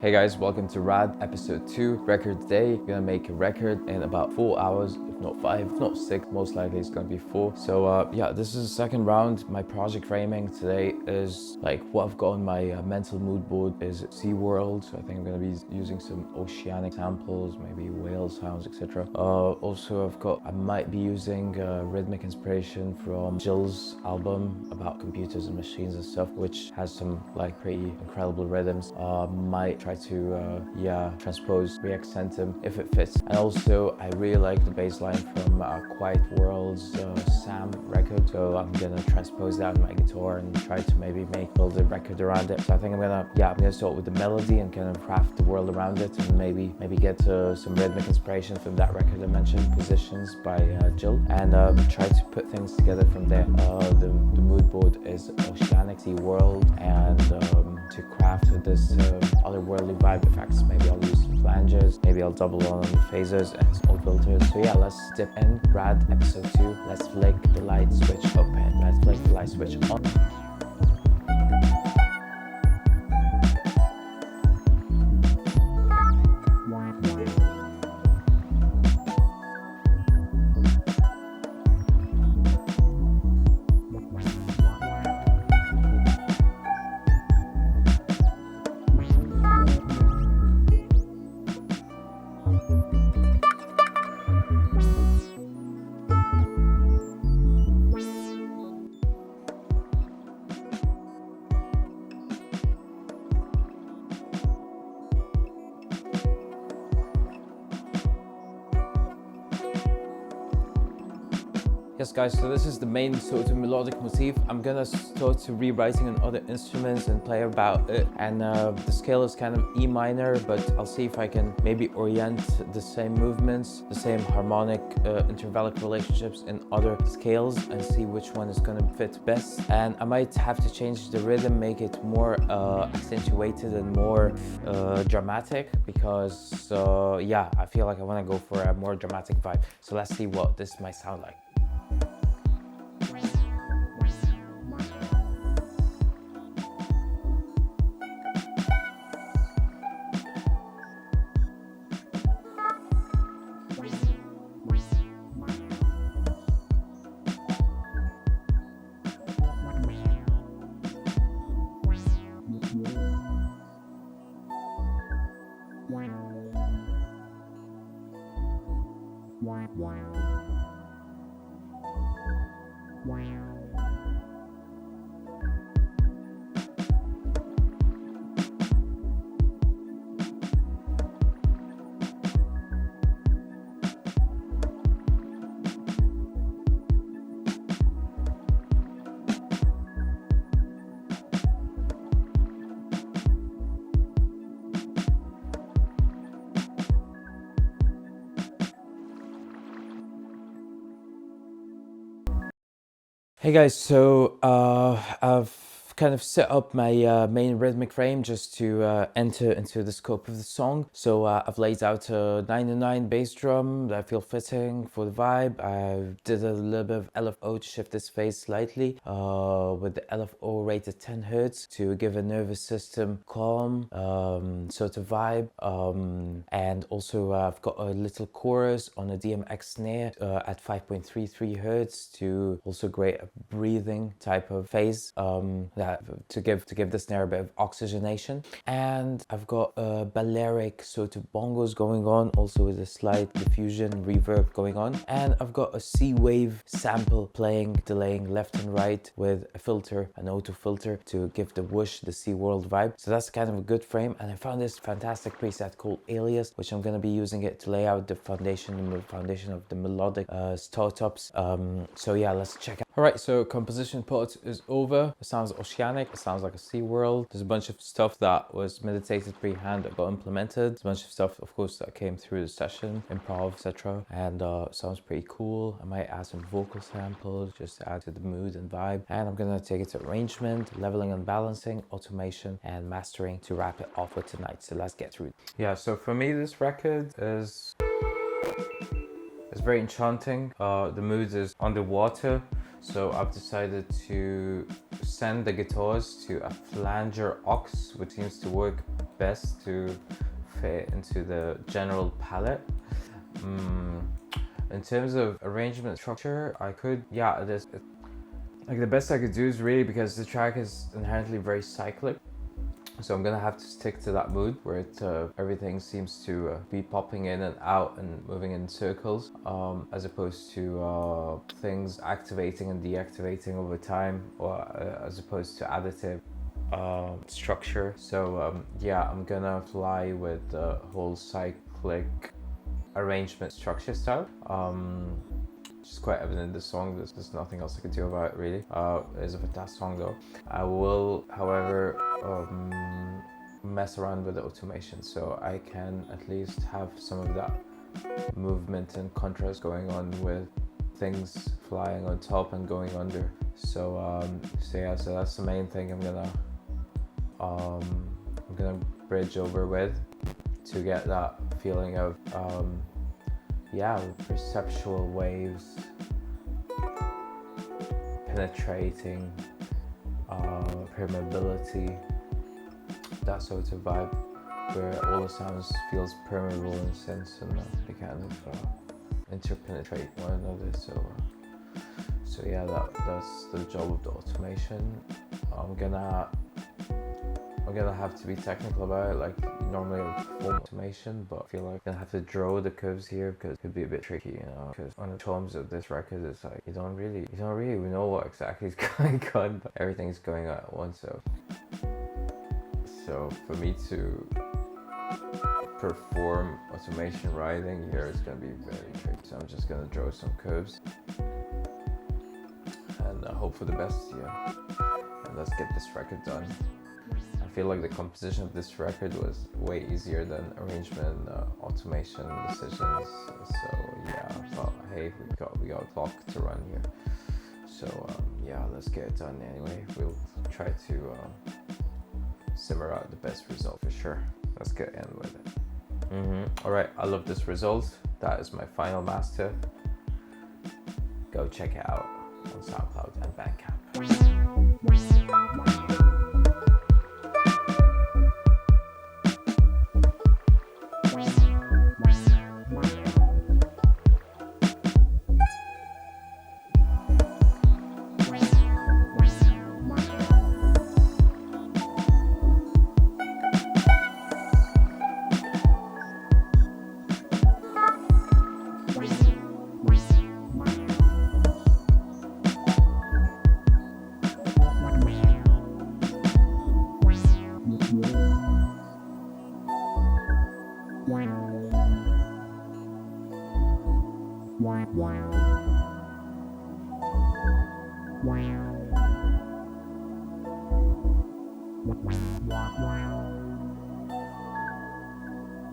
Hey guys, welcome to RAD episode 2, record day. We're gonna make a record in about 4 hours, if not 5, if not 6, most likely it's gonna be 4. So yeah, this is the second round. My project framing today is like what I've got on my mental mood board is SeaWorld. So I think I'm gonna be using some oceanic samples, maybe whale sounds, etc. Also I might be using rhythmic inspiration from Jill's album about computers and machines and stuff, which has some like pretty incredible rhythms. Might try to transpose, re-accent them if it fits. And also I really like the bass line from Quiet World's Sam record, so I'm gonna transpose that on my guitar and try to maybe build a record around it. So I think I'm gonna start with the melody and kind of craft the world around it, and maybe get some rhythmic inspiration from that record I mentioned, Positions by Jill, and try to put things together from there. The mood board is Oceanic, Sea World, and to craft this otherworldly vibe effects, maybe I'll use some flanges, maybe I'll double on the phasers and smoke filters. So yeah, let's dip in. RAD episode 2. Let's flick the light switch open. Let's flick the light switch on. Yes guys, so this is the main sort of melodic motif. I'm gonna start to rewriting on other instruments and play about it. And the scale is kind of E minor, but I'll see if I can maybe orient the same movements, the same harmonic intervallic relationships in other scales and see which one is gonna fit best. And I might have to change the rhythm, make it more accentuated and more dramatic, because yeah, I feel like I wanna go for a more dramatic vibe. So let's see what this might sound like. Hey guys, so I've kind of set up my main rhythmic frame just to enter into the scope of the song. So I've laid out a 909 bass drum that I feel fitting for the vibe. I did a little bit of LFO to shift this phase slightly with the LFO rated 10 Hz to give a nervous system calm sort of vibe. And also I've got a little chorus on a DMX snare at 5.33 Hz to also create a breathing type of phase to give the snare a bit of oxygenation. And I've got a Balearic sort of bongos going on, also with a slight diffusion reverb going on. And I've got a C-wave sample playing, delaying left and right with a filter, an auto filter, to give the whoosh, the SeaWorld vibe. So that's kind of a good frame. And I found this fantastic preset called Alias, which I'm going to be using it to lay out the foundation of the melodic startups. So yeah, let's check out. Alright, so composition part is over. It sounds oceanic, it sounds like a SeaWorld. There's a bunch of stuff that was meditated pre-hand that got implemented. There's a bunch of stuff, of course, that came through the session, improv, etc. And sounds pretty cool. I might add some vocal samples just to add to the mood and vibe. And I'm gonna take it to arrangement, leveling and balancing, automation, and mastering to wrap it off for tonight. So let's get through it. Yeah, so for me, this record is very enchanting. The mood is underwater. So I've decided to send the guitars to a flanger aux, which seems to work best to fit into the general palette. In terms of arrangement structure, I could, like the best I could do is really, because the track is inherently very cyclic, so I'm gonna have to stick to that mood where everything seems to be popping in and out and moving in circles, as opposed to things activating and deactivating over time, or as opposed to additive structure. So yeah, I'm gonna fly with the whole cyclic arrangement structure style. Which is quite evident in this song. There's nothing else I could do about it really. It is a fantastic song though. I will, however, mess around with the automation so I can at least have some of that movement and contrast going on with things flying on top and going under. So yeah, so that's the main thing I'm gonna bridge over with to get that feeling of perceptual waves penetrating, permeability, that sort of vibe where all the sounds feels permeable in a sense, and they kind of interpenetrate one another. So yeah, that's the job of the automation. I'm gonna have to be technical about it, like normally I would perform automation, but I feel like I'm gonna have to draw the curves here because it could be a bit tricky, you know, because on the tones of this record it's like you don't really know what exactly is going on, but everything's going on at once. So for me to perform automation writing here is gonna be very tricky. So I'm just gonna draw some curves and hope for the best, yeah. And let's get this record done. I feel like the composition of this record was way easier than arrangement and automation decisions. So yeah, but hey, we got a clock to run here. So yeah, let's get it done anyway. We'll try to simmer out the best result for sure. Let's get in with it. All right, I love this result. That is my final master. Go check it out on SoundCloud and Bandcamp. Wow.